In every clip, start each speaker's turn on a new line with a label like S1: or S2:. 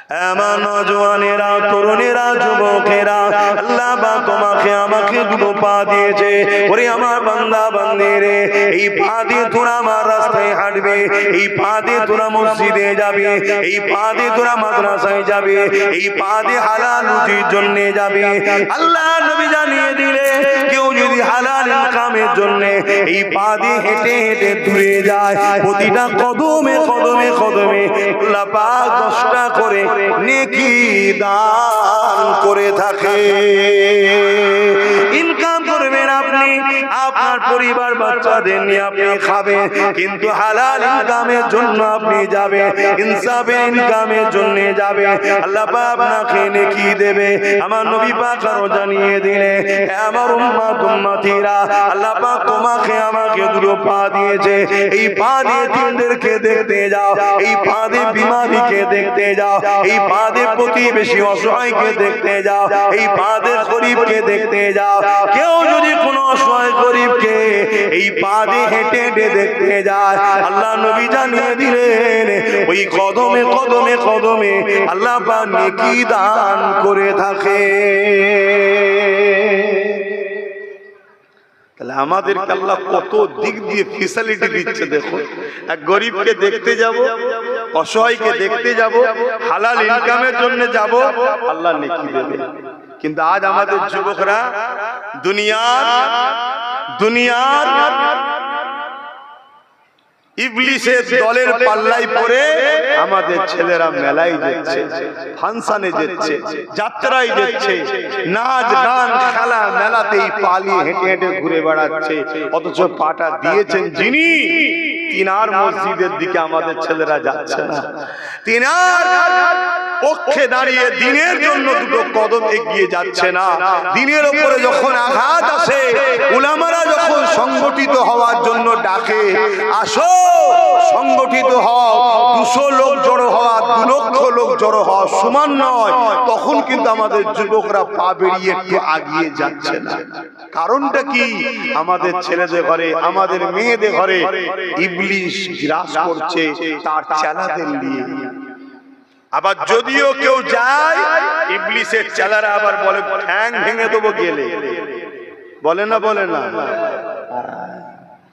S1: আমার নওজওয়ানেরা, তরুণেরা, যুবকেরা, আল্লাহ পাক তোমাকে আমাকে দুটো পা দিয়েছে। ওরে আমার বান্দা বান্দিরে, এই পা দিয়ে তোরা আমার রাস্তায় হাঁটবে, এই পা দিয়ে তোরা মসজিদে যাবে, এই পা দিয়ে তোরা মাদ্রাসায় যাবে, এই পা দিয়ে হালাল রুজির জন্য যাবে। আল্লাহ নবী জানিয়ে দিলে কেউ যদি হালাল ইনকামের জন্য এই পা দিয়ে হেঁটে হেঁটে দূরে যায়, প্রতিটা কদমে কদমে কদমে আল্লাহ পাক 10টা করে নেকি দান করে থাকে। ইনকাম করবেন আপনি, আপনার পরিবার বাচ্চাদের নিয়ে আপনি খাবেন, কিন্তু হালাল ইনকামের জন্য আপনি যাবেন, ইনসাফের ইনকামের জন্য যাবেন, আল্লাহ পাক আপনাকে নেকি দেবে। আমার নবী পাক আরো জানিয়ে দিলে, আমার উম্মত উম্মতিরা, আল্লাহ পাক তোমাকে আমাকে দুটো পা দিয়েছে, এই পা দিয়ে তিনদেরকে দেখতে যাও, এই পা দিয়ে বিমারিকে দেখতে যাও, এই পা দিয়ে প্রতিবেশী অসহায়কে দেখতে যাও, এই পা দিয়ে গরিবকে দেখতে যাও। কেউ যদি কোনো অসহায় গরিবকে এই পা দিয়ে হেঁটে হেঁটে দেখতে যায়, আল্লাহ নবী জানিয়ে দিলেন ওই কদমে কদমে কদমে আল্লাহ পাক নেকি দান করে থাকে। তাহলে আমাদেরকে আল্লাহ কত দিক দিয়ে ফ্যাসিলিটি দিচ্ছে দেখো। এক গরিবকে দেখতে যাব, অসহায়কে দেখতে যাব, হালাল ইনকামের জন্য যাব, আল্লাহ নেকি দেবে। কিন্তু আজ আমাদের যুবকরা দুনিয়ার ইবলিসের দলের পাল্লায় পড়ে আমাদের ছেলেরা মেলায় যাচ্ছে, ফাংশনে যাচ্ছে, যাত্রায় যাচ্ছে, নাচ গান খেলা মেলাতেই পালিয়ে হেঁটে হেঁটে ঘুরে বেড়াচ্ছে। অথচ পাটা দিয়েছেন যিনি, তিনার মসজিদের দিকে আমাদের ছেলেরা যাচ্ছে না। তিনার পক্ষে দাঁড়িয়ে দিনের জন্য দুটো কদম এগিয়ে যাচ্ছে না। দিনের উপরে যখন আঘাত আসে, উলামারা যখন সংগঠিত হওয়ার জন্য ডাকে, আসো সংগঠিত হও, 200 লোক জড়ো হওয়া 2 লক্ষ লোক জড়ো হওয়া সমান নয়, তখন কিন্তু আমাদের যুবকরা পা বেরিয়ে একটু আগিয়ে যাচ্ছে না। কারণটা কি? আমাদের ছেলেদের ঘরে, আমাদের মেয়েদের ঘরে ইবলিস গ্রাস করছে তার চেলাদের নিয়ে। আবার যদিও কেউ যায়, ইবলিসের চেলারা আবার বলে ঠ্যাং ভেঙে দেবো গেলে, বলে না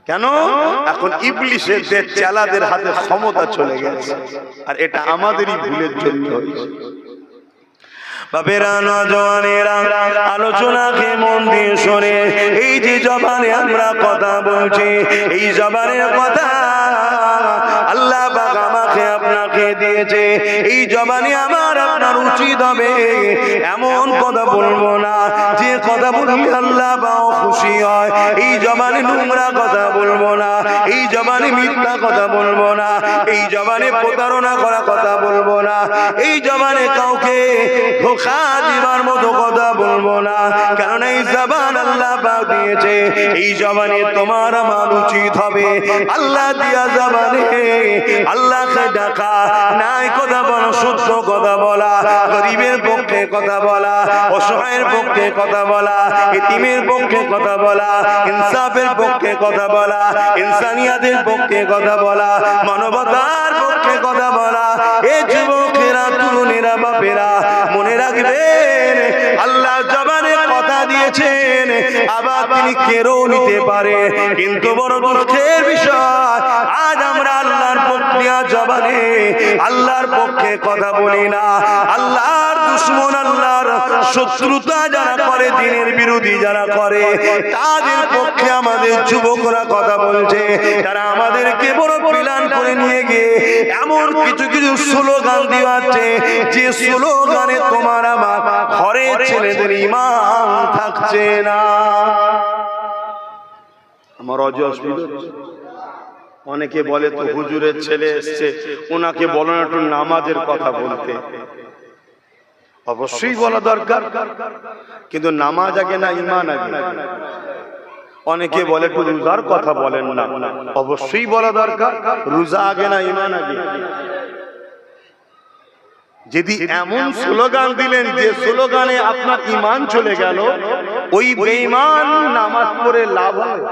S1: কেন? এখন ইবলিসের চেলাদের হাতে ক্ষমতা চলে গেছে, আর এটা আমাদেরই ভুলের জন্য হয়েছে। বাপেরা, নওজওয়ানেরা, আলোচনাকে মন দিয়ে শোনে। এই যে জবানে আমরা কথা বলছি, এই জবানের কথা আল্লাহ পাক আমাকে আপনাকে দিয়েছে। এই জবানে আমার আপনার উচিত হবে এমন কথা বলবো না যে কথা বললে আল্লাহ পাক খুশি হয়। এই জবানে নোংরা কথা বলবো না, এই জবানে মিথ্যা কথা বলবো না, এই জবানে প্রতারণা করা কথা বলবো না, এই জবানে কাউকে ধোঁকা দিবার মতো কথা বলবো না। কারণ এই জবান আল্লাহ পাক দিয়েছে, এই জবানে তোমার আমার উচিত হবে আল্লাহ দিয়া জবানে আল্লাহকে ডাকা, নাই কথা বলা, সত্য কথা বলা, গরিবের পক্ষে কথা বলা, অসহায়ের পক্ষে কথা বলা, এতিমের পক্ষে কথা বলা, ইনসাফের পক্ষে কথা বলা, ইনসানিয়াতের পক্ষে কথা বলা, মানবতার পক্ষে কথা বলা। এ যুবকেরা, তরুণেরা, বাপেরা, মনে রাখবেন আল্লাহ জবানে কথা দিয়েছেন, আবার তিনি কেড়েও নিতে পারে। কিন্তু বড় দুঃখের বিষয়, আজ আমরা আল্লাহর পক্ষে জবানে আল্লাহর পক্ষে কথা বলি না। আল্লাহর দুশমন, আল্লাহর শত্রুতা যারা করে, দিনের বিরোধী যারা করে, তাদের পক্ষে আমাদের যুবকরা কথা বলছে। তারা আমাদেরকে বড় প্ল্যান করে নিয়ে গিয়ে এমন কিছু কিছু স্লোগান দিওয়াচ্ছে, যে স্লোগানে তোমার আমার ঘরে ছেলেদের ঈমান থাকছে না। আমার অজস্বিত অনেকে বলে তো হুজুরের ছেলে এসছে, ওনাকে বলো না একটু নামাজের কথা বলতে। অবশ্যই বলা দরকার, কিন্তু নামাজ আগে না ঈমান আগে? অনেকে বলে একটু রোজার কথা বলেন না, অবশ্যই বলা দরকার, রোজা আগে না ঈমান আগে? যদি এমন স্লোগান দিলেন যে স্লোগানে আপনার ঈমান চলে গেল, ওই বেঈমান নামাজ পড়ে লাভ হয়?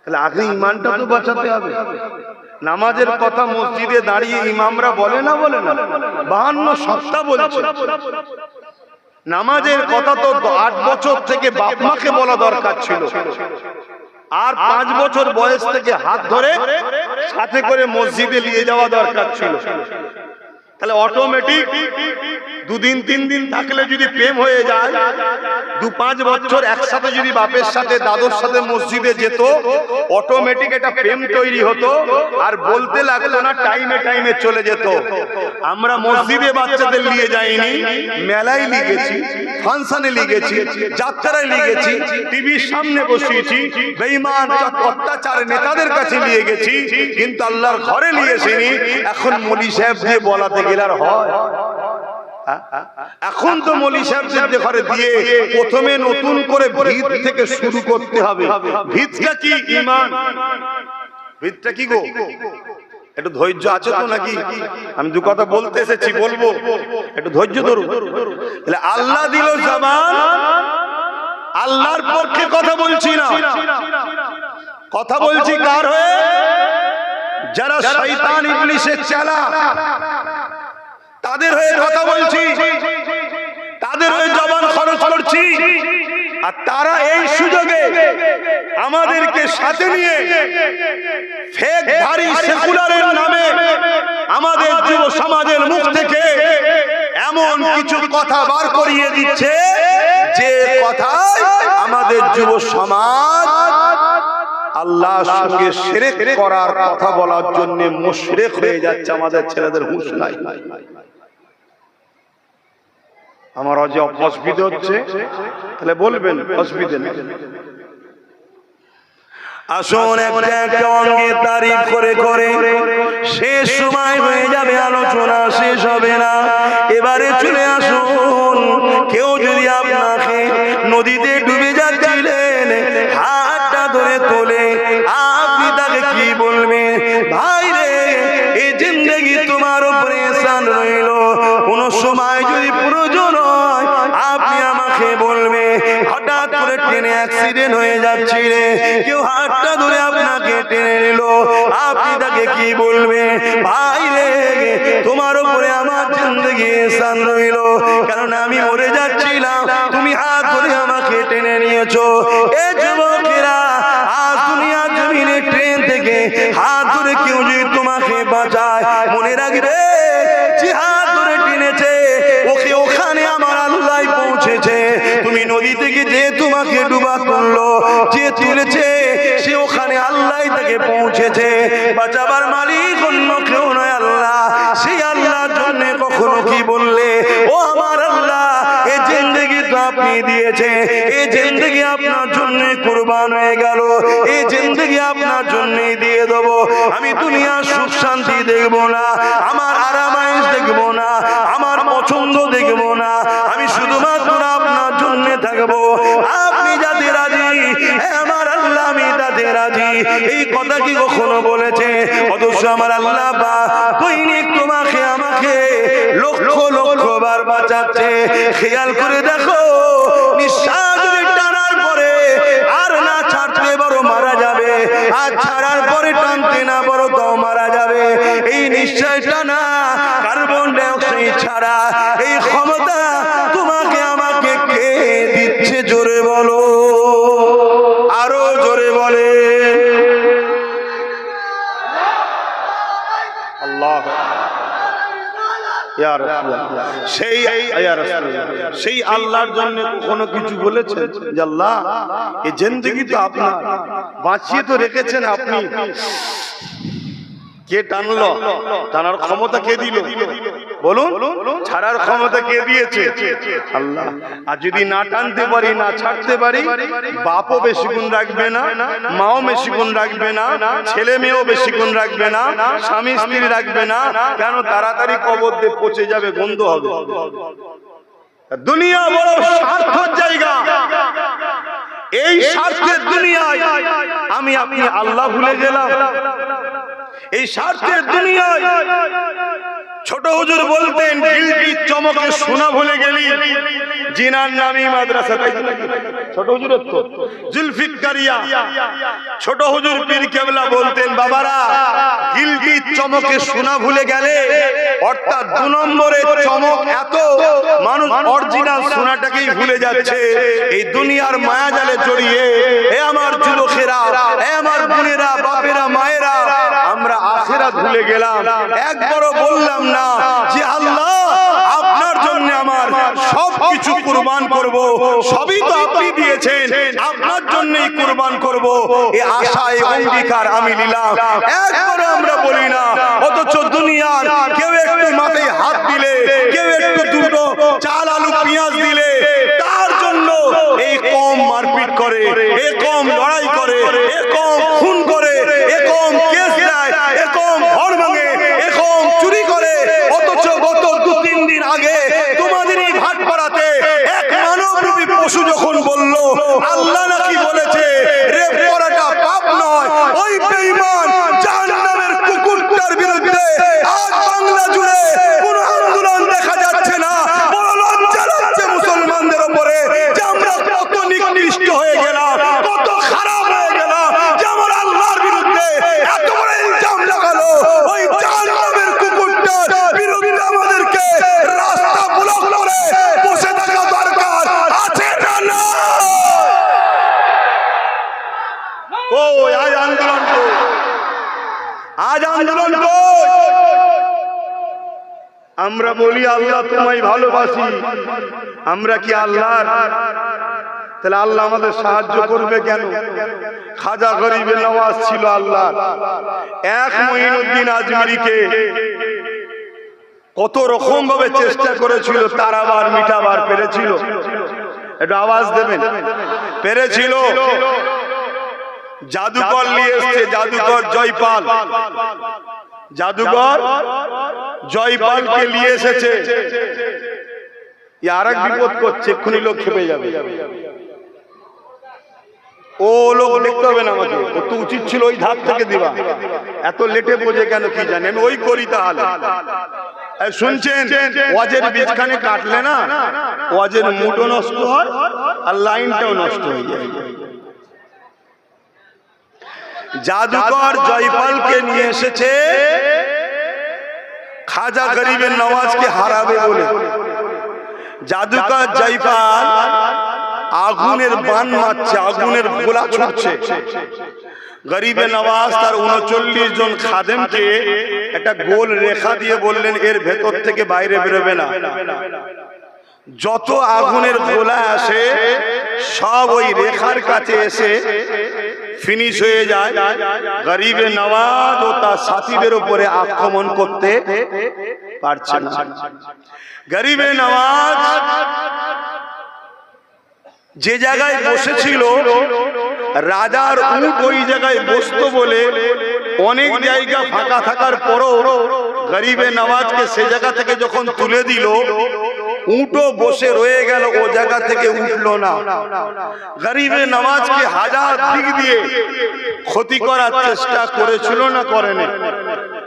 S1: তাহলে আগে ঈমানটা তো বাঁচাতে হবে।
S2: নামাজের কথা মসজিদে দাঁড়িয়ে ইমামরা বলে না 52 সপ্তাহ বলছে। নামাজের কথা তো 8 বছর থেকে বাপ মাকে বলা দরকার ছিল, আর 5 বছর বয়স থেকে হাত ধরে সাথে করে মসজিদে নিয়ে যাওয়া দরকার ছিল। তাহলে অটোমেটিক 2 দিন 3 দিন থাকলে যদি প্রেম হয়ে যায়, 2-5 বছর একসাথে যদি বাপের সাথে দাদুর সাথে মসজিদে যেত, অটোমেটিক একটা প্রেম তৈরি হতো, আর বলতে লাগতো না, টাইমে চলে যেত। আমরা মসজিদে বাচ্চাদের নিয়ে যাইনি, মেলায় নিয়ে গেছি, ফাংশনে নিয়ে গেছি, যাত্রায় নিয়ে গেছি, টিভির সামনে বসিয়েছি, বেঈমান অত্যাচার নেতাদের কাছে নিয়ে গেছি, কিন্তু আল্লাহর ঘরে নিয়ে আসিনি। এখন মৌলী সাহেব দিয়ে বলাতে গেলে আর হয়? এখন তো মৌলী সাহেবদের ঘরে দিয়ে প্রথমে নতুন করে ভিত থেকে শুরু করতে হবে। ভিতটা কি? ঈমান। ভিতটা কি গো? একটু ধৈর্য আছে তো নাকি? আমি দু কথা বলতে এসেছি, বলবো, একটু ধৈর্য ধরুন। তাহলে আল্লাহ দিল জবান, আল্লাহর পক্ষে কথা বলছি না, কথা বলছি কার হয়ে? যারা শয়তান ইবলিসের চেলা, তাদের হয়ে কথা বলছি, তাদের হয়ে জবান খরচ করছি। আর তারা এই সুযোগে আমাদেরকে সাথে নিয়ে ফেক ধারী সেকুলারের নামে আমাদের যুব সমাজের মুখ থেকে এমন কিছু কথা বার করিয়ে দিচ্ছে, যে কথায় আমাদের যুব সমাজ আল্লাহর সঙ্গে শিরক করার কথা বলার জন্য মুশরিক হয়ে যাচ্ছে। আমাদের ছেলেদের হুঁশ নাই। আমার যে অসুবিধা হচ্ছে, তাহলে বলবেন অসুবিধা নেই।
S1: আসুন একটা অঙ্গে তারিফ করে করে শেষ সময় হয়ে যাবে, আলোচনা শেষ হবে না। এবারে চলে আসুন, কেউ যদি আপনাকে নদীতে ডুবে যাচ্ছিলেন, হাতটা ধরে তোলে, আপনি তাকে কি বলবেন? ভাই রে, এই জিন্দেগি তোমার উপরে এহসান রইল, কোন সময় যদি প্রয়োজন হয় আপনি আমাকে বলবে। হঠাৎ করে ট্রেনে অ্যাক্সিডেন্ট হয়ে যাচ্ছে রে, কেউ হাতটা ধরে আপনাকে টেনে নিল, আপনি তাকে কি বলবে? ভাই রে, তোমার উপরে আমার জিন্দেগি এহসান রইল, কারণ আমি মরে যাচ্ছিলাম, তুমি হাত ধরে আমাকে টেনে নিয়েছো। এ যুবকেরা, আজ দুনিয়ার জমিনে ট্রেন থেকে হাত ধরে কেউ যদি তোমাকে বাঁচায়, মনে রাখবে যে হাত ধরে টেনেছে ওকে ওখানে আমার আল্লাহ পৌঁছেছে। তুমি নদী থেকে যে তোমাকে ডুবা তুললো, যে তুলেছে, সে ওখানে আল্লাহ তাকে পৌঁছেছে। বাঁচাবার মালিক অন্য কেউ নয়, আল্লাহ। সেই আল্লাহর জন্য কখনো কি বললে, ও আমার আল্লাহ, এই জিন্দেগি তো আপনি দিয়েছে, এই জিন্দেগি আপনার জন্য কুরবান হয়ে গেল, এই জিন্দেগি আপনার জন্যই দিয়ে দেবো। আমি দুনিয়ার সুখ শান্তি দেখবো না, আমার আরামায়েশ দেখবো না, আমার পছন্দ দেখবো না, আমি শুধুমাত্র আপনার জন্য থাকবো। আপনি যাতে রাজি, আমার আল্লাহ আমি তাতে রাজি। এই কথা কি কখনো বলেছে? অথচ আমার আল্লাহ বা দৈনিক তোমাকে আমাকে লক্ষ লক্ষ বার বাঁচাচ্ছে। খেয়াল করে দেখো, নিঃশ্বাস যদি টানার পরে আর না ছাড়তে পারো মারা যাবে, আর ছাড়ার পরে টানতে না পারো তাও মারা যাবে। এই নিঃশ্বাস টানা, কার্বন ডাইঅক্সাইড ছাড়া এই ক্ষমতা তোমাকে আমাকে কে দিচ্ছে? জোরে বলো, আরো জোরে বলে আল্লাহ। সেই আল্লাহর জন্য কোনো কিছু বলেছেন যে আল্লাহ, এই জিন্দেগি তো আপনার, বাঁচিয়ে তো রেখেছেন আপনি, কে টানলো? টানার ক্ষমতা কে দিল? বলুন, ছাড়ার ক্ষমতা কে দিয়েছে? আল্লাহ। আর যদি না টানতে পারি, না ছাড়তে পারি, বাপও বেশিক্ষণ রাখবে না, মাও বেশিক্ষণ রাখবে না, ছেলে মেয়েও বেশিক্ষণ রাখবে না, স্বামী স্ত্রী রাখবে না। কেন? তাড়াতাড়ি কবর দিয়ে পচে যাবে, গন্ধ হবে। দুনিয়া বড় স্বার্থের জায়গা। এই স্বার্থের দুনিয়ায় আমি আপনি আল্লাহ ভুলে গেলাম। এই স্বার্থের দুনিয়ায়
S2: ছোট হুজুর বলতেন গিলটির চমকে শোনা ভুলে গেলি জিনার নামী মাদ্রাসা। ছোট হুজুরের তো জুলফিকারিয়া। ছোট হুজুর পীর কেবলা বলতেন বাবারা গিলটির চমকে শোনা ভুলে গেলে, অর্থাৎ 2 নম্বরের চমক এত মানুষ অরিজিনাল সোনাটাকেই ভুলে যাচ্ছে এই দুনিয়ার মায়াজালে জড়িয়ে। হে আমার যুবকেরা, হে আমার বোনেরা, বাপেরা, মায়েরা, আমরা আখিরাত ভুলে গেলাম। একবারও বললাম না যে আল্লাহ আপনার জন্য আমার সবকিছু কুরবান করব, সবই তো আপনি দিয়েছেন, আপনার জন্যই কুরবান করব, এই আশা এই অঙ্গীকার আমি নিলাম। একবারও আমরা বলি না। অথচ দুনিয়ার কেউ একটু মাথায় হাত দিলে, কেউ একটু দুটো চাল আলু পেঁয়াজ দিলে তার জন্য এই কম মারপিট করে, এই কম লড়াই করে, এই কম খুন করে, এই কম কেস দেয়, এই কম ঘর ভাঙে, এই কম চুরি করে। অথচ গত 2-3 দিন আগে তোমাদের এই ভাটপাড়াতে এক মানবরূপী পশু যখন বলল আল্লাহ নাকি বলেছে রেপ করাটা পাপ নয়, ওই বেঈমান জাহান্নামের কুকুরটার বিরুদ্ধে আজ বাংলা জুড়ে কোনো আন্দোলন দেখা যাচ্ছে না। বড় লজ্জা লাগছে মুসলমানদের উপরে যে আমরা কত নিকৃষ্ট হয়ে গেলাম, কত খারাপ হয়ে গেলাম, যে আমরা আল্লাহর বিরুদ্ধে এত বড় ইলজাম লাগালো। ওই জাহান্নামের কুকুরটার বিরুদ্ধে আমাদেরকে রাস্তা ব্লক করে বসে থাকা দরকার আছে না? না, কই আজ আন্দোলন, তো আজ আন্দোলন কই? আমরা বলি আল্লাহ তোমায় ভালোবাসি, আমরা কি আল্লাহর? তাহলে আল্লাহ আমাদের সাহায্য করবে কেন? খাজা গরিবে নওয়াজ ছিল আল্লাহর। এক মঈনুদ্দিন আজমিরিকে কত রকম ভাবে চেষ্টা করেছিল, তারাবার মিটাবার পেরেছিল? একটু আওয়াজ দেবেন, পেরেছিল? জাদুকর নিয়ে এসছে, জাদুকর জয়পাল, জাদুকর জয়পালকে নিয়ে এসেছে। আর এক বিপদ করছে, এক্ষুনি লোক খেপে যাবে। ও লোক দেখতে হবে না আমাকে, ও তো উচিত ছিল ওই ধাপ থেকে দিবা। এত লেটে বোঝে কেন কি জানি, আমি ওই করি তাহলে। শুনছেন ওয়াজের বীজখানে কাটলে না ওয়াজের মুডও নষ্ট হয় আর লাইনটাও নষ্ট হয়ে যায়। জাদুকর জয়পালকে নিয়ে এসেছে খাজা গরিবে নওয়াজকে হারাবে বলে। জাদুকর জয়পাল আগুনের বান মারছে, আগুনের গোলা ছুটছে। গরিবে নওয়াজ তার 39 জন খাদেমকে একটা গোল রেখা দিয়ে বললেন এর ভেতর থেকে বাইরে বেরোবে না। যত আগুনের গোলা আসে সব ওই রেখার কাছে এসে ফিনিশ হয়ে যায়। গরিবে নওয়াজ ও তার সাথীদের উপরে আক্রমণ করতে পারছে না। গরিবে নওয়াজ যে জায়গায় বসেছিল রাজার উট ওই জায়গায় বসতো বলে অনেক জায়গা ফাঁকা থাকার পরও গরিবে নওয়াজকে সে জায়গা থেকে যখন তুলে দিল, উটও বসে রয়ে গেল, ও জায়গা থেকে উঠলো না। গরিবে নওয়াজকে হাজার দিক দিয়ে ক্ষতি করার চেষ্টা করেছিল না করেনি?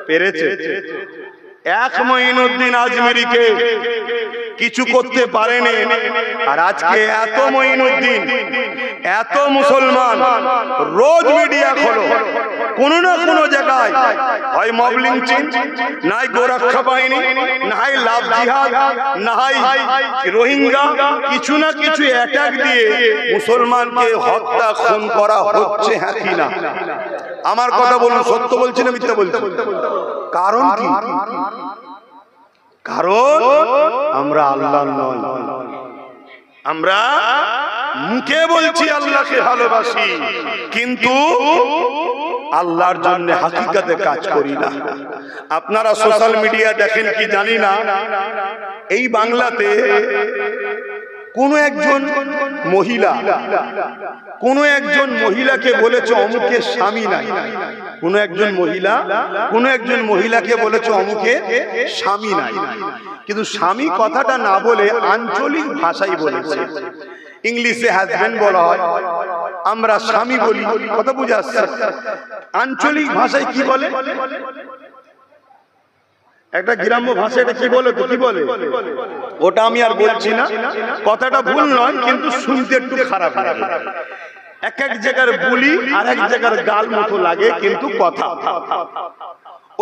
S2: পেরেছে। এক মঈনুদ্দিন আজমিরিকে কিছু করতে পারেনি। আর আজকে এত মঈনুদ্দিন, এত মুসলমান রোজ মিডিয়া খোলো, কোনো না কোনো জায়গায় হয় মব লিঞ্চিং, নাই গোরক্ষা বাহিনী, নাই লাভ জিহাদ, নাই রোহিঙ্গা, কিছু না কিছু অ্যাটাক দিয়ে মুসলমানকে হত্যা খুন করা হচ্ছে। হ্যাঁ কি না? আমার কথা বলুন, সত্য বলছি না মিথ্যা বলছি? কারণ কি? কারণ আমরা আল্লাহ নয়। আমরা মুখে বলছি আল্লাহকে ভালোবাসি, কিন্তু আল্লাহর জন্য হাকিকতে কাজ করি না। আপনারা সোশ্যাল মিডিয়া দেখেন কি জানি না, এই বাংলাতে কোন একজন মহিলাকে বলেছে অমুকের স্বামী নাই। কোন একজন মহিলাকে বলেছে অমুকের স্বামী নাই, কিন্তু স্বামী কথাটা না বলে আঞ্চলিক ভাষায় বলেছে। ইংলিশে হাজবেন্ড বলা হয়, আমরা স্বামী বলি। কথা বুঝে আসছে? আঞ্চলিক ভাষায় কি বলে? একটা গ্রাম্য ভাষা, এটা কি বলে তো, কি বলে ওটা আমি আর বলছি না, কথাটা ভুল নয় কিন্তু শুনতে একটু খারাপ লাগে। এক এক জায়গার বলি আর এক জায়গার গাল মতো লাগে কিন্তু কথা।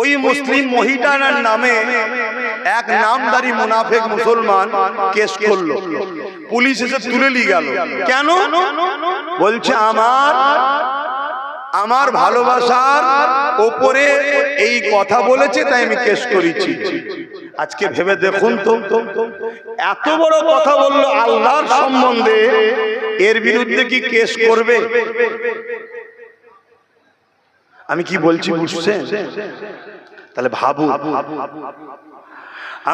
S2: ওই মুসলিম মহিলার নামে এক নামদারি মুনাফিক মুসলমান কেস করলো, পুলিশ এসে তুলে নিয়ে গেল। কেন? বলছে আমার ভালোবাসার ওপরে এই কথা বলেছে তাই আমি কেস করেছি। আজকে ভেবে দেখুন তো, এত বড় কথা বললো আল্লাহর সম্বন্ধে, এর বিরুদ্ধে কি কেস করবে? আমি কি বলছি বুঝছেন? তাহলে ভাবু,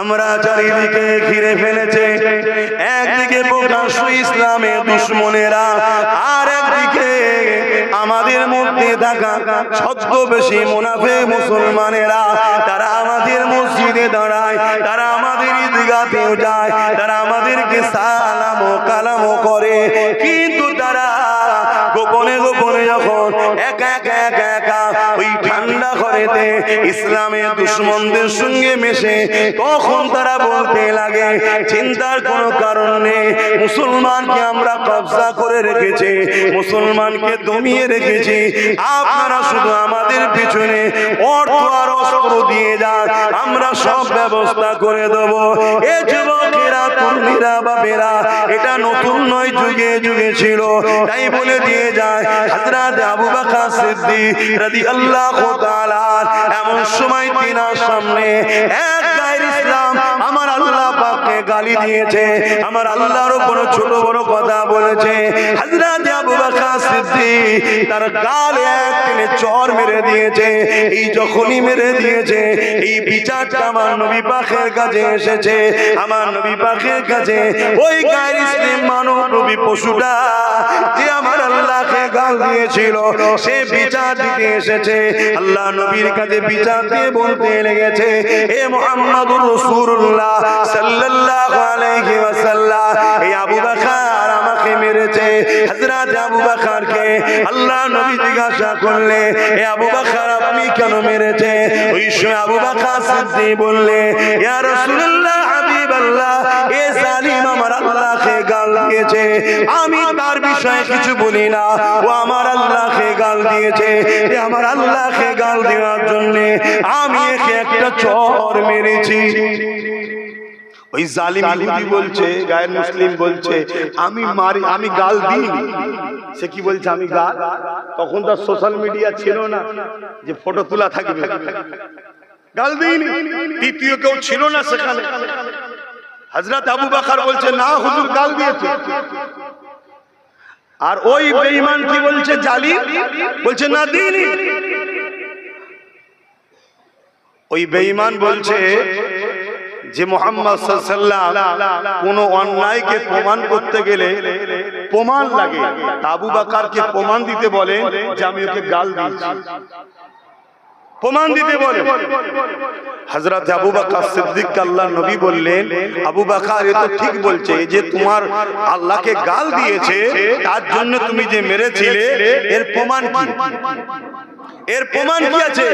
S1: আমরা চারিদিকে ঘিরে ফেলেছে, একদিকে প্রকাশ্য ইসলামের দুশ্মনেরা, আর একদিকে আমাদের মধ্যে থাকা ছদ্মবেশী মুনাফিক মুসলমানেরা। তারা আমাদের মসজিদে দাঁড়ায়, তারা আমাদের ঈদগাহেও যায়, তারা আমাদেরকে সালাম ও কালাম করে, কিন্তু তারা গোপনে গোপনে যখন একা একা একা একা ওই ঠান্ডা ঘরেতে ইসলামের দুশ্মনদের সঙ্গে মেশে, তখন তারা বলতে লাগে চিন্তার কোনো কারণ নেই, মুসলমানকে আমরা কবজা করে রেখেছি, মুসলমানকে দমিয়ে রেখেছি, আপনারা শুধু আমাদের পিছনে অর্থ আর অস্ত্র দিয়ে যান, আমরা সব ব্যবস্থা করে দেব। এ যুবকেরা, তরুণীরা, বাবেরা, এটা নতুন নয়, যুগে যুগে ছিল। তাই বলে দিয়ে যায় হযরত আবু বকর সিদ্দিক রাদিয়াল্লাহু তাআলা, এমন সময় তিনার সামনে এক গায়ের ইসলাম আমার আল্লাহ পাককে গালি দিয়েছে, আমার আল্লাহর উপর ছোট বড় কথা বলেছে। হযরত আবু বকর সিদ্দিক তার গালে এক টেনে চড় মেরে দিয়েছে। এই যখনই মেরে দিয়েছে, এই বিচারটা আমার নবী পাকের কাছে এসেছে। আমার নবী পাকের কাছে ওই গায়ের ইসলাম মানব নবী পশুটা যে আমার আল্লাহকে গাল দিয়েছিল, সে বিচার দিতে এসেছে। আল্লাহ নবীর কাছে বিচার দিয়ে বলতে লেগেছে, এ মুহাম্মদুর রাসূলুল্লাহ সাল্লাল্লাহু আলাইহি ওয়াসাল্লাম, এই আবু বকর আমাকে মেরেছে। হযরত আবু বকরকে আল্লাহ নবী জিজ্ঞাসা করলে, এ আবু বকর আপনি কেন মেরেছে? ওই সময় আবু বকর সিদ্দিক বললে, ইয়া রাসূলুল্লাহ, হাবিবাল্লাহ, এ জালিম আমার আল্লাহকে গাল দিয়েছে, আমি তার বিষয়ে কিছু বলি না, ও আমার আল্লাহকে গাল দিয়েছে। আমার আল্লাহকে গাল দেওয়ার জন্য আমি একে একটা চড় মেরেছি। ওই জালিম ইহুদি বলছে, গায়ের মুসলিম বলছে আমি গাল দিইনি। সে কি বলছে? আমি গাল। তখন তার সোশ্যাল মিডিয়া ছিল না যে ফটো তোলা থাকবে। গাল দিইনি, তৃতীয় কেউ ছিল না সেখানে। হযরত আবু বকর বলছে, না হুজুর, গাল দিয়েছে। আর ওই বেঈমান কি বলছে? জালিম বলছে, না দিইনি। ওই বেঈমান বলছে যে মুহাম্মদ সাল্লাল্লাহু আলাইহি ওয়াসাল্লাম কোন অন্যায়কে প্রমাণ করতে গেলে প্রমাণ লাগে। আবু বকরকে প্রমাণ দিতে বলেন যে আমি ওকে গাল দিয়েছি, প্রমাণ দিতে বলে। হযরত আবু বকর সিদ্দিক আল্লাহর নবী বললেন, আবু বকর এ তো ঠিক বলছে, যে তোমার আল্লাহকে গাল দিয়েছে তার জন্য তুমি যে মেরেছিলে, এর প্রমাণ কি? এর প্রমাণ কি আছে?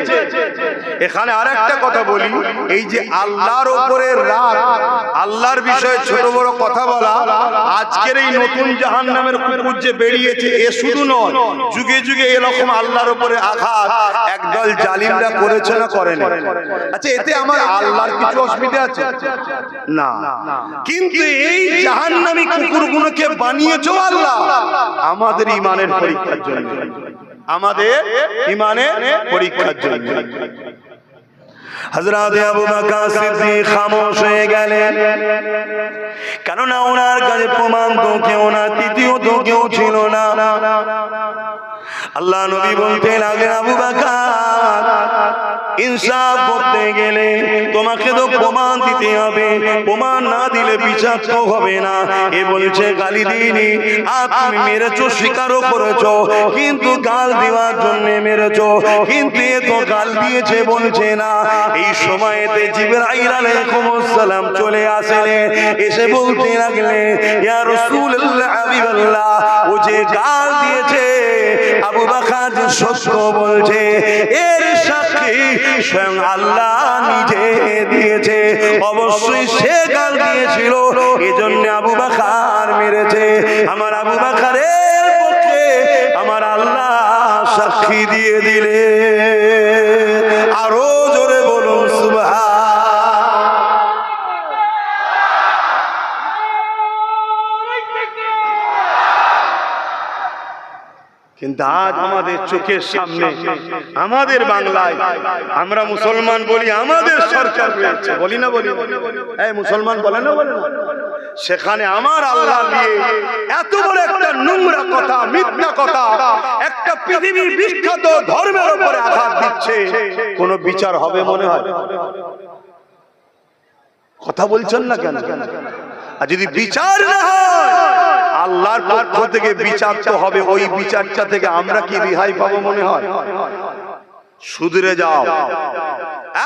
S1: এখানে আরেকটা কথা বলি, এই যে আল্লাহর উপরে রাগ, আল্লাহর বিষয়ে ছোট বড় কথা বলা, আজকের এই নতুন জাহান্নামের কুকুর যে বেরিয়েছে, এ শুধু নয়, যুগে যুগে এরকম আল্লাহর উপরে আঘাত একদল জালিমরা করেছে না করে না? আচ্ছা, এতে আমার আল্লাহর কিছু অসুবিধা আছে? না। কিন্তু এই জাহান্নামী কুকুরগুলোকে বানিয়েছো আল্লাহ আমাদের ঈমানের পরীক্ষার জন্য, আমাদের ঈমানের পরীক্ষার জন্য। হযরত আবু বকর সিদ্দিক খামোশ হয়ে গেলেন, কেননা ওনার কাছে প্রমাণ তো কেউ না, তৃতীয় তো কেউ ছিল না। আল্লাহ নবী বলতে লাগলেন, আবু বকর, ইনসাফ করতে গেলে তোমাকে তো প্রমাণ দিতে হবে, প্রমাণ না দিলে বিচার তো হবে না। এ বলছে গালি দিইনি, আর তুমি মেরেছো, স্বীকারও করেছো, কিন্তু গাল দেওয়ার জন্য মেরেছো, কিন্তু এ তো গাল দিয়েছে বলছে না। এই সময়তে জিবরাইল আলাইহিস সালাম চলে আসলেন, এসে বলতে লাগলেন, ইয়া রাসূলুল্লাহ, হাবিবাল্লাহ, ও যে গাল দিয়েছে আবু বকর যে সত্য বলছে এর সাক্ষী স্বয়ং আল্লাহ নিজে দিয়েছে। অবশ্যই সে গাল দিয়েছিল, এজন্য আবু বকর মেরেছে। আমার আবু বকরের পক্ষে আমার আল্লাহ সাক্ষী দিয়ে দিলে। আরো জোরে বলুন সুবহান।
S2: কিন্তু আজ আমাদের চোখের সামনে আমাদের বাংলায় আমরা মুসলমান বলি, আমাদের সরকার রয়েছে, বলি না বলি, এই মুসলমান বলে না বলে না, সেখানে আমার আল্লাহ নিয়ে এত বড় একটা নোংরা কথা, মিথ্যা কথা, একটা পৃথিবীর বিখ্যাত ধর্মের উপরে আঘাত দিচ্ছে, কোনো বিচার হবে মনে হয়? কথা বলছেন না কেন? আর যদি বিচার না হয় আল্লাহর পক্ষ থেকে বিচার তো হবে, ওই বিচারটা থেকে আমরা কি রেহাই পাবো মনে হয়? শুধরে যাও,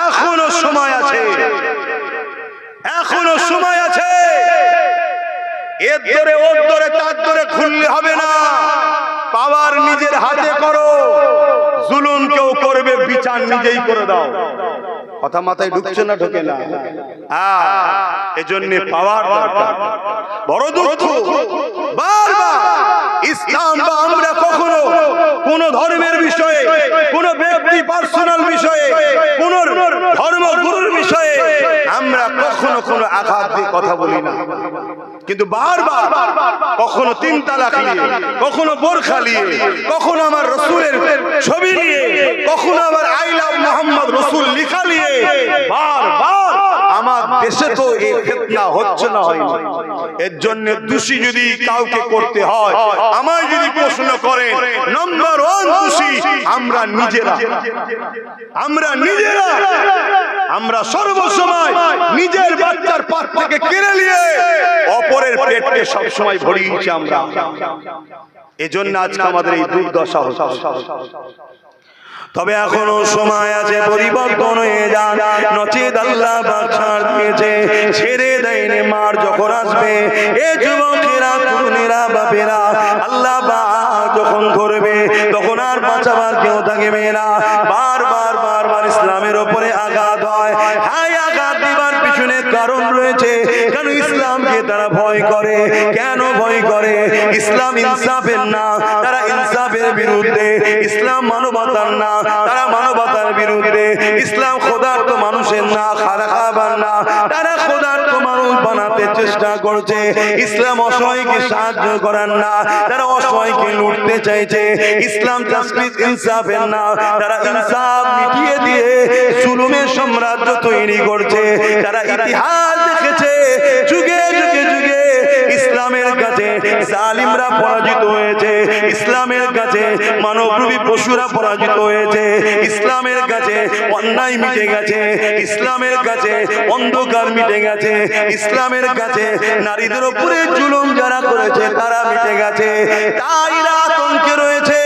S2: এখনো সময় আছে, এখনো সময় আছে। এর ধরে ওর ধরে তার ধরে খুললে হবে না, পাওয়ার নিজের হাতে করো। জুলুম কেউ করবে, বিচার নিজেই করে দাও। কথা মাথায় ঢুকছে না? ঢোকে না? এজন্য পাওয়ার দরকার। বড় দুঃখ, বারবার ইসলাম বা আমরা কখনো কোন ধর্মের বিষয়ে, কোন ব্যক্তি পার্সোনাল বিষয়ে, কোন ধর্মগুরুর বিষয়ে আমরা কখনো কোনো আঘাত দিয়ে কথা বলি না। কিন্তু বারবার কখনো তিন তালাক নিয়ে, কখনো বোরখা নিয়ে, কখনো আমার রাসূলের ছবি নিয়ে, কখনো আবার আই লাভ মোহাম্মদ রাসূল লেখা নিয়ে বারবার আমার দেশে তো এই ফিতনা হচ্ছে না, হয় না। এর জন্য দোষী যদি কাউকে করতে হয়, আমায় যদি প্রশ্ন করেন, নাম্বার 1 দোষী আমরা নিজেরা। আমরা নিজেরা, আমরা সর্বসময় নিজের বাচ্চার পাত থেকে কেড়ে নিয়ে অপরের পেটকে সবসময় ভরিয়েছি আমরা। এজন্য আজকে আমাদের এই দুর্দশা হচ্ছে।
S1: তবে এখনো সময় আছে, পরিবর্তন হয়ে যান, নচেত আল্লাহ পাক ছাড় দিয়েছে, ছেড়ে দেয়নি। মার যখন আসবে, এ যুবকেরা, তরুণেরা, বাপেরা, আল্লাহ পাক যখন ধরবে তখন আর বাঁচাবার কেউ থাকবে না। বারবার বারবার ইসলামের উপরে আঘাত হয়। হ্যাঁ, আঘাত দিবার পিছনে কারণ রয়েছে। কেন ইসলামকে তারা ভয় করে? কেন ভয় করে? ইসলাম ইনসাফের না, তারা ইনসাফের বিরুদ্ধে। ইসলাম মানবতার না, তারা মানবতার বিরুদ্ধে। ইসলাম খোদার্থ মানুষের না, খারাপ না, তারা খোদার্থ মানুষ বানাতে চেষ্টা করছে। ইসলাম অসহায়কে সাহায্য করার না, তারা অসহায়কে লুটতে চাইছে। ইসলাম জাস্টিস ইনসাফের না, তারা ইনসাফ মিটিয়ে দিয়ে জুলুমের সাম্রাজ্য তৈরি করছে। তারা ইতিহাস দেখেছে, যুগে যুগে যুগে ইসলামের কাছে জালিমরা পরাজিত হয়েছে, ইসলামের কাছে মানবরূপী পশুরা পরাজিত হয়েছে, ইসলামের কাছে অন্যায় মিটে গেছে, ইসলামের কাছে অন্ধকার মিটে গেছে, ইসলামের কাছে নারীদের উপরে জুলুম যারা করেছে তারা মিটে গেছে। তাই আতঙ্কে রয়েছে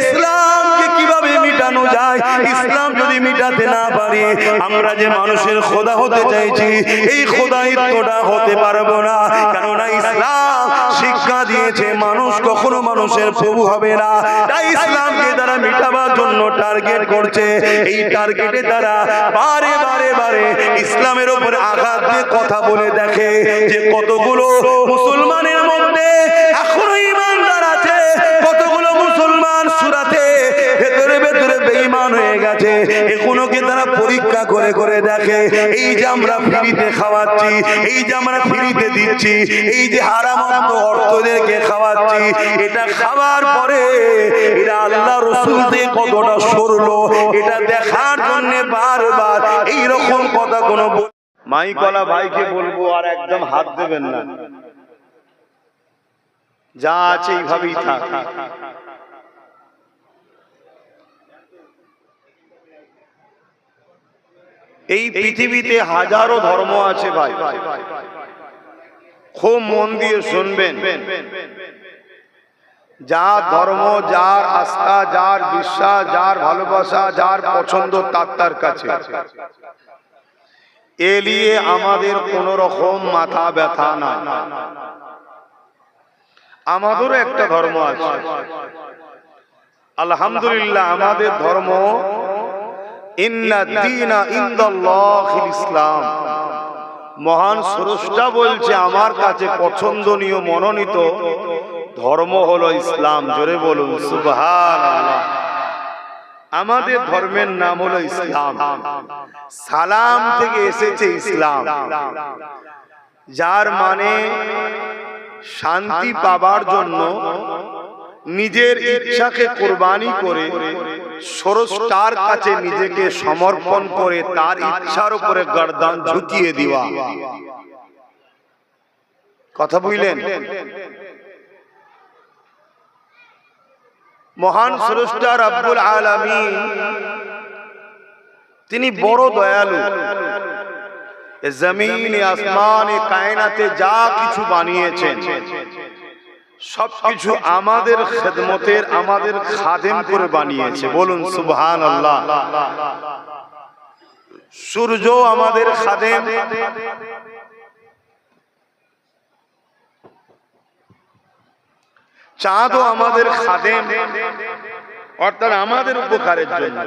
S1: ইসলামকে কিভাবে মিটানো যায়। ইসলাম যদি মিটাতে না পারি, আমরা যে মানুষের খোদা হতে চাইছি, এই খোদাইত্বটা হতে পারবো না। কেননা ইসলাম শিক্ষা দিয়েছে মানুষ কখনো মানুষের প্রভু হবে না। তাই ইসলামকে তারা মিটাবার জন্য টার্গেট করছে। এই টার্গেটে তারা বারে বারে বারে ইসলামের উপরে আঘাত দিয়ে কথা বলে দেখে যে কতগুলো মুসলমানের মধ্যে এখনো ঈমানদার আছে, কতগুলো মুসলমান সুরাতে ভেতরে ভেতরে বেঈমান হয়ে গেছে। এগুলোকে তারা পরীক্ষা করে করে দেখে। এই যে আমরা ফ্রিতে খাওয়াচ্ছি, এই যে আমরা ফ্রিতে দিচ্ছি, এই যে হারাম অর্থদেরকে খাওয়াচ্ছি, এটা খাওয়ার পরে এরা আল্লাহ রাসূল থেকে কতটা সরলো, এটা দেখার জন্য বারবার এইরকম কথা কোনো
S2: মাইকলা ভাইকে বলবো আর একদম হাত দেবেন না, যা আছে এইভাবেই থাক। এই পৃথিবীতে হাজারো ধর্ম আছে ভাই, খুব মন দিয়ে শুনবেন। যার ধর্ম, যার আস্থা, যার বিশ্বাস, যার ভালোবাসা, যার পছন্দ তার কাছে, এ নিয়ে আমাদের কোন রকম মাথা ব্যথা নাই। আমাদেরও একটা ধর্ম আছে, আলহামদুলিল্লাহ আমাদের ধর্ম ইন্না দীনা ইনদাল্লাহিল ইসলাম, মহান স্রষ্টা বলছে আমার কাছে পছন্দনীয় মনোনীত ধর্ম হলো ইসলাম। জোরে বলুন সুবহানাল্লাহ। আমাদের ধর্মের নাম হলো ইসলাম। সালাম থেকে এসেছে ইসলাম, যার মানে শান্তি পাবার জন্য নিজের ইচ্ছাকে কুরবানি করে স্রষ্টার কাছে নিজেকে সমর্পণ করে তার ইচ্ছার উপরে গর্দান ঝুঁকিয়ে দেওয়া। কথা বুঝলেন? মহান স্রষ্টা রব্বুল আলামিন তিনি বড় দয়ালু। জমিনে আসমানে কায়নাতে যা কিছু বানিয়েছেন সবকিছু আমাদের খেদমতের, আমাদের খাদেম করে বানিয়েছে। বলুন সুবহানাল্লাহ। সূর্য আমাদের খাদেম, চাঁদও আমাদের খাদেম, অর্থাৎ আমাদের উপকারের জন্য।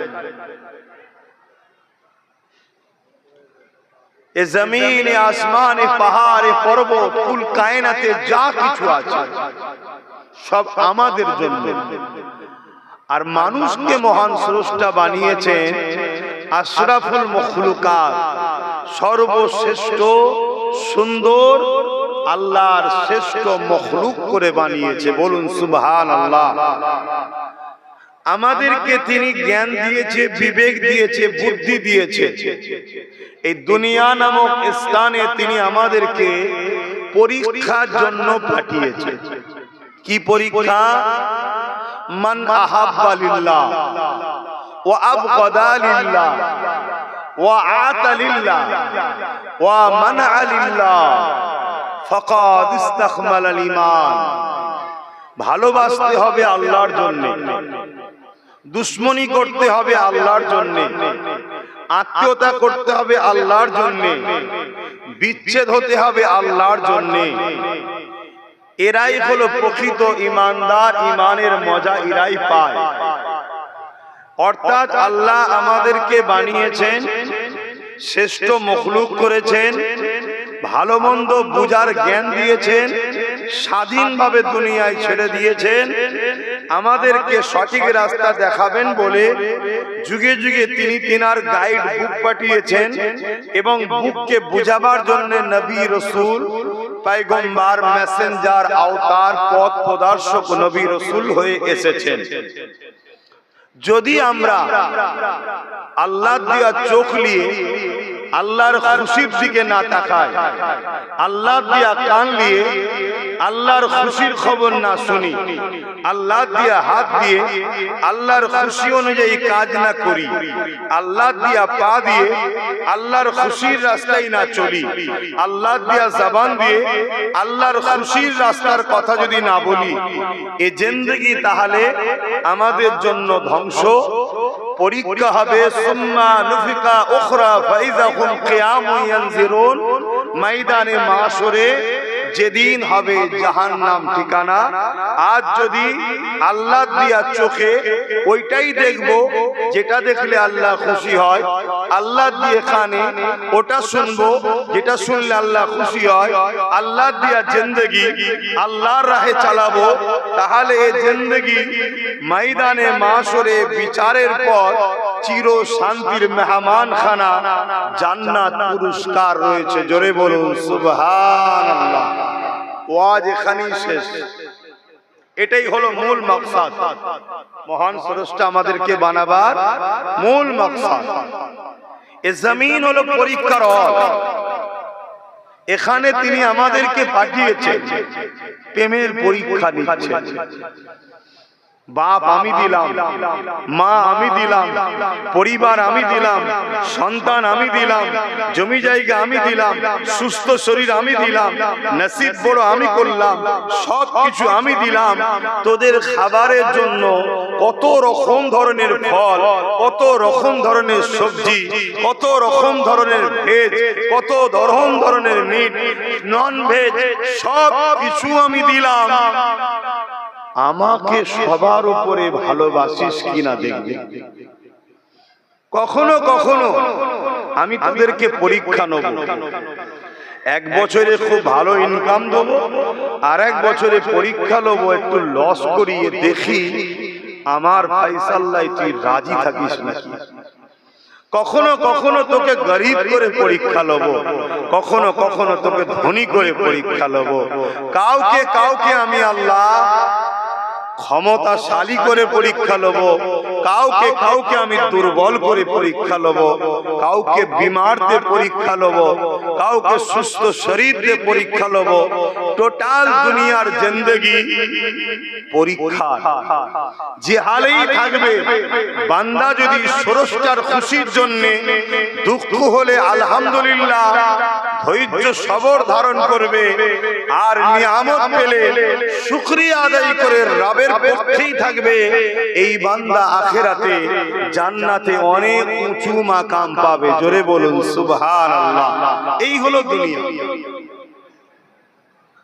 S2: এ জমিনে আসমানে পাহাড়ে পর্বত কুল কায়নাতে যা কিছু আছে সব আমাদের জন্য। আর মানুষকে মহান স্রষ্টা বানিয়েছেন আশরাফুল মখলুকাত, সর্বশ্রেষ্ঠ সুন্দর আল্লাহর শ্রেষ্ঠ মখলুক করে বানিয়েছে। বলুন সুবহানাল্লাহ। আমাদেরকে তিনি জ্ঞান দিয়েছে, বিবেক দিয়েছে, বুদ্ধি দিয়েছে। এই দুনিয়া নামক স্থানে তিনি আমাদেরকে পরীক্ষার জন্য পাঠিয়েছে। কি পরীক্ষা? মান আহাব্বা লিল্লাহ ওয়া আবগাদা লিল্লাহ ওয়া আতা লিল্লাহ ওয়া মানআ লিল্লাহ ফাকাদ ইস্তাকমালাল ঈমান। ভালোবাসতে হবে আল্লাহর জন্য, দুশ্মনী করতে হবে আল্লাহর জন্য, আত্মীয়তা করতে হবে আল্লাহর জন্য, বিচ্ছেদ হতে হবে আল্লাহর জন্য। এরাই হলো প্রকৃত ঈমানদার। ঈমানের মজা এরাই পায়। অর্থাৎ আল্লাহ আমাদেরকে বানিয়েছেন, শ্রেষ্ঠ মখলুক করেছেন, ভালো মন্দ বুঝার জ্ঞান দিয়েছেন, স্বাধীনভাবে দুনিয়ায় ছেড়ে দিয়েছেন। আমাদেরকে সঠিক রাস্তা দেখাবেন বলে যুগে যুগে তিনি তিনার গাইড বুক পাঠিয়েছেন এবং বুককে বুঝাবার জন্য নবী রাসূল, পয়গম্বর, মেসেঞ্জার, আওতার, পথ প্রদর্শক নবী রাসূল হয়ে এসেছেন। যদি আমরা আল্লাহ দিয়া চোখ নিয়ে আল্লাহর খুশির দিকে না তাকাই, আল্লাহ দিয়া কান নিয়ে আল্লাহর খুশির খবর না শুনি, আল্লাহ দিয়া হাত দিয়ে আল্লাহর খুশি অনুযায়ী কাজ না করি, আল্লাহ দিয়া পা দিয়ে আল্লাহর খুশির রাস্তায় না চলি, আল্লাহ দিয়া জবান দিয়ে আল্লাহর খুশির রাস্তার কথা যদি না বলি, এ জিন্দেগি তাহলে আমাদের জন্য ধ্বংস। পরীক্ষা হবে। সুম্মা নুফিকা উখরা ফাইযা হুম কিয়ামুন ইয়ানজিরুন। ময়দানে মাশরে যেদিন হবে জাহান্নাম ঠিকানা। আজ যদি আল্লাহ দিয়া চোখে ওইটাই দেখব যেটা দেখলে আল্লাহ খুশি হয়, আল্লাহ দিয়ে কানে ওটা শুনবো যেটা শুনলে আল্লাহ খুশি হয়, আল্লাহ দিয়া জিন্দেগি আল্লাহর রাহে চালাবো, তাহলে এই জিন্দেগি ময়দানে মাশরে বিচারের পর চির শান্তির মেহমান খানা জান্নাত পুরস্কার রয়েছে। জোরে বলুন সুবহানাল্লাহ। ওয়াজ এখানেই শেষ। এটাই হলো মূল মাকসাদ, মহান স্রষ্টা আমাদেরকে বানাবার মূল মাকসাদ। এ জমিন হলো পরীক্ষার হল। এখানে তিনি আমাদেরকে পাঠিয়েছেন প্রেমের পরীক্ষা নিচ্ছেন। বাপ আমি দিলাম, মা আমি দিলাম, পরিবার আমি দিলাম, সন্তান আমি দিলাম, জমি জায়গা আমি দিলাম, সুস্থ শরীর আমি দিলাম, নসিব বড় আমি করলাম, সব কিছু আমি দিলাম। তোদের খাবারের জন্য কত রকম ধরনের ফল, কত রকম ধরনের সবজি, কত রকম ধরনের ভেজ, কত রকম ধরনের মিট, নন ভেজ, সব কিছু আমি দিলাম। আমাকে সবার উপরে ভালোবাসিস কিনা দেখবে। কখনো কখনো আমি তোদেরকে পরীক্ষা নেব, এক বছরে খুব ভালো ইনকাম দেবো, আর এক বছরে পরীক্ষা নেব একটু লস করিয়ে দেখি আমার ফাইসাল্লায় তুই রাজি থাকিস নাকি। কখনো কখনো তোকে গরিব করে পরীক্ষা লব, কখনো কখনো তোকে ধনী করে পরীক্ষা লব। কাউকে কাউকে আমি আল্লাহ ক্ষমতাশালী করে পরীক্ষা লব, কাউকে কাউকে আমি দুর্বল করে পরীক্ষা লব, কাউকে বিমার দিয়ে পরীক্ষা লব, কাউকে সুস্থ শরীর দিয়ে পরীক্ষা লব। টোটাল দুনিয়ার জিন্দেগি পরীক্ষা, যে হালেই থাকবে। বান্দা যদি স্রষ্টার খুশির জন্য দুঃখ হলে আলহামদুলিল্লাহ ধৈর্য সবর ধারণ করবে, আর নিয়ামত পেলে শুকরিয়া আদায় করে রবের পক্ষেই থাকবে, এই বান্দা আখিরাতে জান্নাতে অনেক উঁচু মাকাম পাবে। জোরে বলুন সুবহানাল্লাহ। এই হলো দুনিয়া।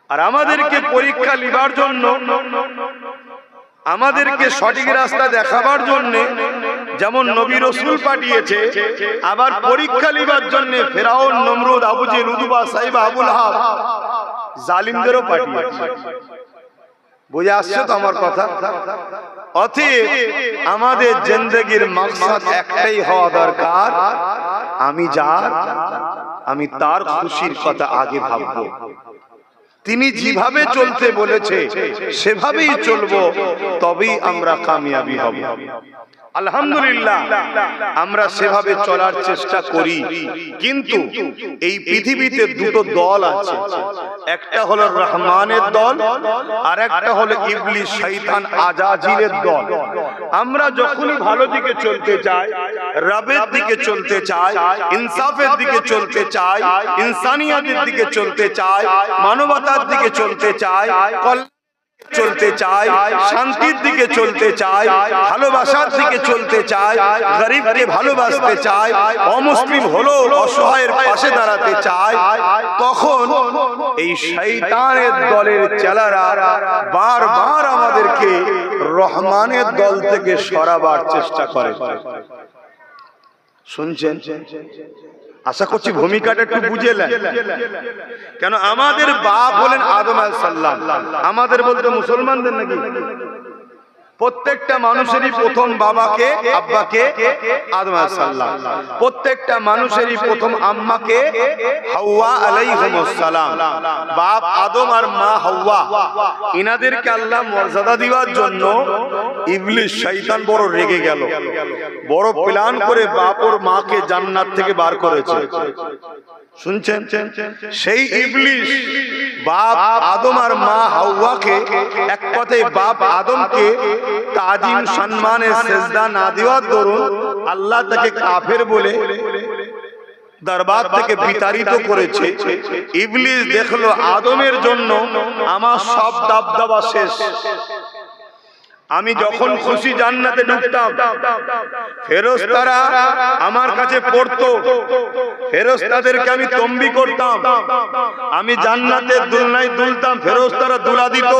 S2: আর আমাদেরকে পরীক্ষা লিবার জন্য, আমাদেরকে সঠিক রাস্তা দেখাবার জন্য যেমন নবী রাসূল পাঠিয়েছে, আবার পরীক্ষা লিবার জন্য ফেরাউন, নমরুদ, আবু জেহেল, উতবা, সাইবা, আবু লাহাব জালিমদেরও পাঠিয়েছে। বুঝে আসছে তো আমার কথা? অতএব আমাদের জিন্দেগির মাকসাদ একটাই হওয়া দরকার, আমি যার, আমি তার খুশির কথা আগে ভাববো। তিনি যেভাবে চলতে বলেছে সেভাবেই চলবো, তবেই আমরা কামিয়াবি হব। আলহামদুলিল্লাহ আমরা সেভাবে চলার চেষ্টা করি। কিন্তু এই পৃথিবীতে দুটো দল আছে, একটা হলো রহমানের দল, আর একটা হলো ইবলিস, শয়তান, আজাজিলের দল। আমরা যখনই ভালো দিকে চলতে চাই, রবের দিকে চলতে চাই, ইনসাফের দিকে চলতে চাই, ইনসানিয়াতের দিকে চলতে চাই, মানবতার দিকে চলতে চাই, চলতে চাই, শান্তির দিকে চলতে চাই, ভালোবাসার দিকে চলতে চাই, গরিবকে ভালোবাসতে চাই, অমুসলিম হলো অসহায়ের পাশে দাঁড়াতে চাই, তখন এই শয়তানের দলের চেলারা বারবার আমাদেরকে রহমানের দল থেকে সরাবার চেষ্টা করে। শুনছেন? আশা করছি ভূমিকাটা একটু বুঝেলেন। কেন আমাদের বাপ হলেন আদম আলাইহিস সালাম, আমাদের বলতে মুসলমানদের নাকি? প্রত্যেকটা মানুষেরই প্রথম বাবাকে, আব্বাকে আদম আলাইহিস সালাম, প্রত্যেকটা মানুষেরই প্রথম আম্মাকে হাওয়া আলাইহিস সালাম। বাপ আদম আর মা হাওয়া, ইনাদেরকে আল্লাহ মর্যাদা দেওয়ার জন্য ইবলিস শয়তান বড় রেগে গেল, বড় প্ল্যান করে বাপ ওর মাকে জান্নাত থেকে বার করেছে। শুনছেন? সেই ইবলিস বাপ আদম আর মা হাওয়াকে, এক কথায় বাপ আদমকে তাজিম সম্মানে সেজদা না দেওয়ার দরুন আল্লাহ তাকে কাফের বলে দরবার থেকে বিতাড়িত করেছে। ইবলিস দেখলো আদমের জন্য আমার সব দাবদাবা শেষ, আমি যখন খুশি জান্নাতে ঢুকতাম, ফেরেশতারা আমার কাছে পড়তো, ফেরেশতাদেরকে আমি তম্বি করতাম, আমি জান্নাতের দুলনায় দুলতাম, ফেরেশতারা দুলা দিত।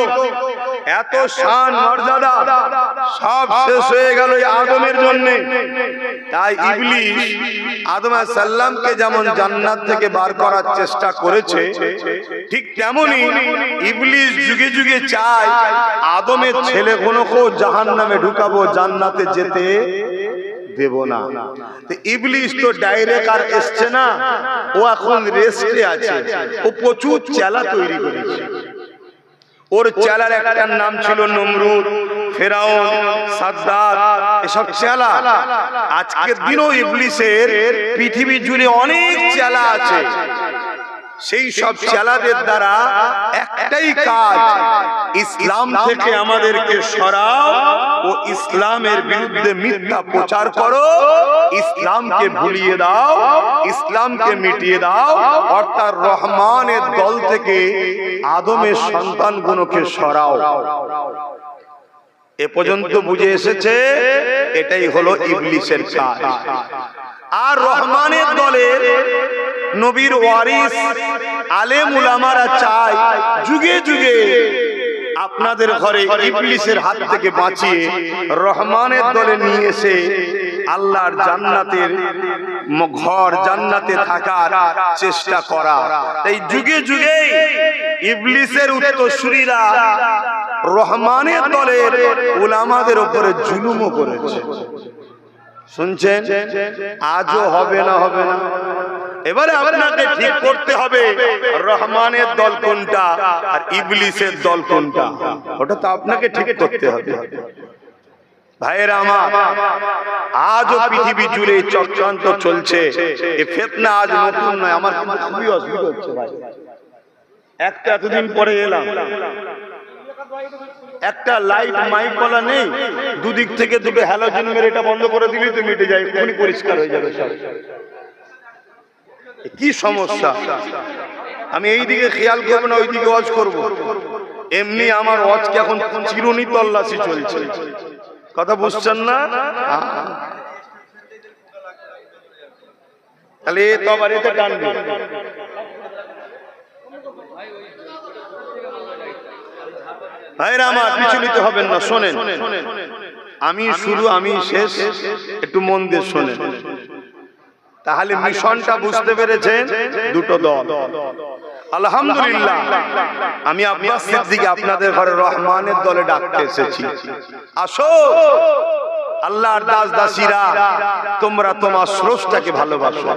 S2: এত শান মর্যাদা সব শেষ হয়ে গেল এই আদমের জন্য। তাই ইবলিস আদম আলাইহিস সালামকে যেমন জান্নাত থেকে বার করার চেষ্টা করেছে, ঠিক তেমনি ইবলিস যুগে যুগে চায় আদমের ছেলেগুলোকে জাহান্নামে ঢুকাবো, জান্নাতে যেতে দেব না। তো ইবলিস তো ডাইরেক্ট আর এসছে না, ও এখন রেস্টে আছে। ও প্রচুর চেলা তৈরি করেছে। ওর চেলার একটার নাম ছিল নমরুদ, ফেরাউন, সাদ্দাত, এসব চেলা। আজকের দিনও ইবলিসের পৃথিবী জুড়ে অনেক চেলা আছে। সেই সব চেলাদের দ্বারা একটাই কাজ, ইসলাম থেকে আমাদেরকে সরাও ও ইসলামের বিরুদ্ধে মিথ্যা প্রচার করো, ইসলামকে ভুলিয়ে দাও, ইসলামকে মিটিয়ে দাও, অর্থাৎ রহমানের দল থেকে আদমের সন্তানগুলোকে সরাও। এ পর্যন্ত বুঝে এসেছে? এটাই হলো ইবলিসের কাজ। আর রহমানের দলের নবীর ওয়ারিস আলেম উলামারা চায় যুগে যুগে আপনাদের ঘরে ইবলিসের হাত থেকে বাঁচিয়ে রহমানের দলে নিয়ে এসে আল্লাহর জান্নাতের ঘর জান্নাতে থাকার চেষ্টা করা। এই যুগে যুগে ইবলিসের উত্তরসূরিরা রহমানের দলের উলামাদের উপরে জুলুমও করেছে। শুনছেন? আজও হবে না, হবে না। এবারে আপনাকে ঠিক করতে হবে রহমানের দল কোনটা আর ইবলিসের দল কোনটা, ওটা তো আপনাকে ঠিক করতে হবে। ভাইয়েরা আমার, আজও পৃথিবী জুড়ে চক্রান্ত চলছে। এই ফিতনা আজ নতুন নয়। আমার কিন্তু খুবই অসুবিধা হচ্ছে ভাই। একটা এতদিন পরে এলাম, একটা লাইট মাইক বলা নেই, দুদিক থেকে দুটো হ্যালোজেন মেরে এটা বন্ধ করে দিলেই তো মিটে যায়, এক্ষুনি পরিষ্কার হয়ে যাবে সব। কি সমস্যা? আমি এই দিকে খেয়াল করবো না, ওই দিকে ওয়াজ করবো। এমনি আমার ওয়াজকে এখন চিরুনি তল্লাশি চলছে। কথা বুঝছেন না? তাহলে এ তো আবার এতে টানবে। ভাইরা আমার, বিচলিত হবেন না, শোনেন। আমি শুরু, আমি শেষ, একটু মন দিয়ে শোনেন। তাহলে মিশনটা বুঝতে পেরেছেন? দুটো দল। আলহামদুলিল্লাহ, আমি আব্বাস সিদ্দিকী আপনাদের ঘরে রহমানের দলে ডাকতে এসেছি। আসো, আল্লাহর দাস দাসীরা, তোমরা তোমার স্রষ্টাকে ভালোবাসো।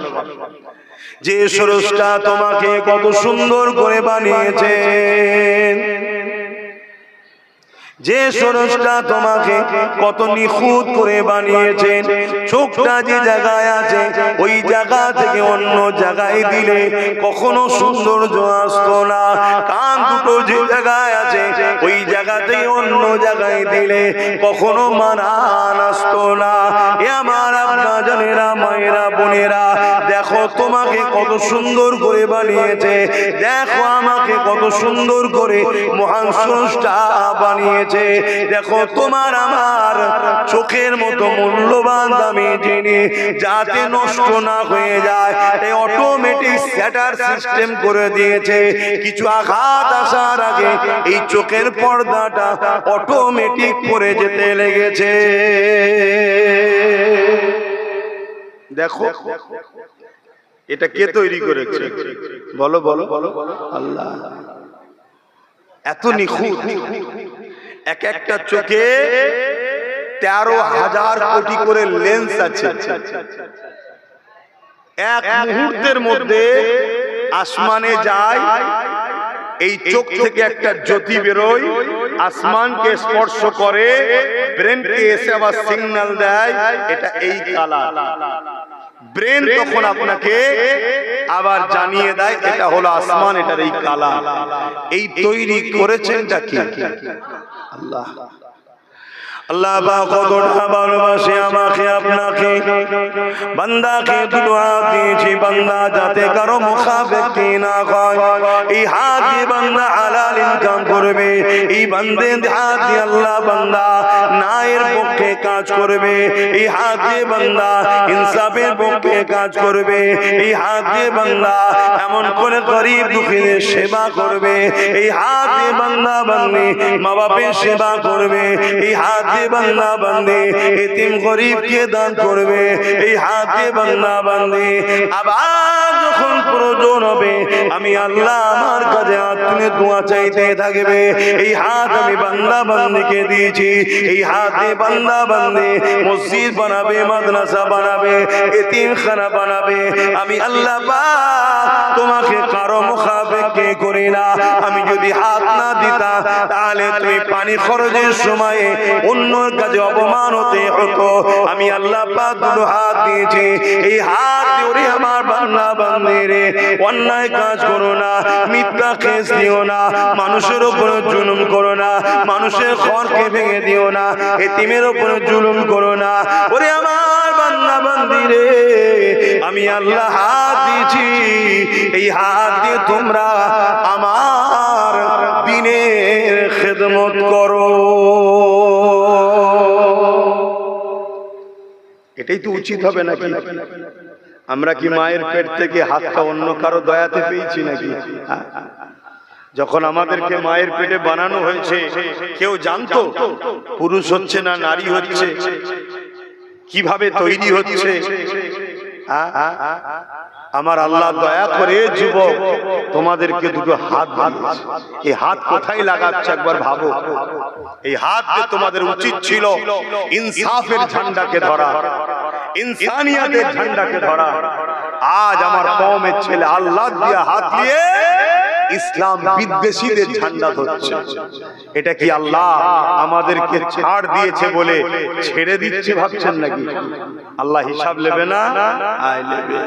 S2: যে স্রষ্টা তোমাকে কত সুন্দর করে বানিয়েছেন, যে স্রষ্টা তোমাকে কত নিখুঁত করে বানিয়েছেন, চোখটা যে জায়গায় আছে ওই জায়গা থেকে অন্য জায়গায় দিলে কখনো সৌন্দর্য আসতো না। কান দুটো যে জায়গায় আছে ওই জায়গা থেকে অন্য জায়গায় দিলে কখনো মানান আসতো না। এ আমার আব্বা জানেরা, মায়েরা, বোনেরা, দেখো তোমাকে কত সুন্দর করে বানিয়েছে, দেখো আমাকে কত সুন্দর করে মহান স্রষ্টা বানিয়েছে। দেখো তোমার আমার চোখের মতো মূল্যবান দামি জিনিস যাতে নষ্ট না হয়ে যায়, এই অটোমেটিক শ্যাটার সিস্টেম করে দিয়েছে। কিছু আঘাত আসার আগে এই চোখের পর্দাটা অটোমেটিক পড়ে যেতে লেগেছে। দেখো এটা কে তৈরি করেছে? বলো বলো বলো। আল্লাহ। এত নিখুঁত। এক একটা চোখে 13,000 কোটি করে লেন্স আছে। এক মুহূর্তের মধ্যে আসমানে যায়, এই চোখ থেকে একটা জ্যোতি বেরোয়, আসমানকে স্পর্শ করে, ব্রেনকে এসে আবার সিগন্যাল দেয় এটা এই কালার। ব্রেন তখন আপনাকে আবার জানিয়ে দেয় এটা হলো আসমান, এটার এই কালার। এই তৈরি করেছেনটা কি? আল্লাহ। আল্লাহ কতটা ভালোবাসে আমাকে আপনাকে। বান্দাকে দুটো হাত দিয়েছি, বান্দা যাতে কারো মুখাপেক্ষি না হয়। এই হাত দিয়ে বান্দা হালাল ইনকাম করবে। এই বান্দে হাত দিয়ে আল্লাহ বান্দা ন্যায়ের পক্ষে কাজ করবে। এই হাত দিয়ে বান্দা ইনসাফের পক্ষে কাজ করবে। এই হাত দিয়ে বান্দা এমন করে গরিব দুঃখীদের সেবা করবে। এই হাত দিয়ে বান্দা বান্দি মা বাপের সেবা করবে। এই হাত বান্দা বান্দে এতিম গরিবকে দান করবে। এই হাতে বান্দা বান্দে আবার যখন প্রয়োজন হবে আমি আল্লাহ আমার কাছে হাত তুলে দোয়া চাইতে থাকবে। এই হাত আমি বান্দা বান্দিকে দিয়েছি। এই হাতে বান্দা বান্দে মসজিদ বানাবে, মাদ্রাসা বানাবে, এতিমখানা বানাবে। আমি আল্লাহ পাক তোমাকে কারো মুখাপেক্ষি করি না। আমি যদি হাত না দিতাম তাহলে তুমি পানি খরচের সময়ে অন্য কাজে অপমান হতে হতো। আমি আল্লাহ পাক দুটো হাত দিয়েছি। এই হাত দিয়ে আমার বান্দা বান্দিরে অন্যায় কাজ করো না, মিথ্যা কেস দিও না, মানুষের উপর জুলুম করো না, মানুষের ঘরকে ভেঙে দিও না, এতিমের উপর জুলুম করো না। ওরে আমার বান্দা বান্দিরে আমি আল্লাহ হাত দিয়েছি। এই হাত দিয়ে তোমরা আমার দ্বীনের খেদমত করো। এটাই তো উচিত হবে নাকি? আমরা কি মায়ের পেট থেকে হাতটা অন্য কারো দয়াতে পেয়েছি নাকি? যখন আমাদেরকে মায়ের পেটে বানানো হয়েছে কেউ জানতো পুরুষ হচ্ছে না নারী হচ্ছে, কিভাবে তৈরি হচ্ছে? আমার আল্লাহ দয়া করে যুবক তোমাদেরকে দুটো হাত দিয়েছে। এই হাত কোথায় লাগাচ্ছে একবার ভাবো। এই হাত দিয়ে তোমাদের উচিত ছিল ইনসাফের ঝান্ডাকে ধরা, ইনসানিয়াতের ঝান্ডাকে ধরা। আজ আমার কওমের ছেলে আল্লাহ দিয়ে হাত দিয়ে ইসলাম বিদ্বেষীদের ঝান্ডা ধরছে। এটা কি আল্লাহ আমাদেরকে ছাড় দিয়েছে বলে ছেড়ে দিচ্ছে ভাবছেন নাকি? আল্লাহ হিসাব নেবে না? আয় নেবে।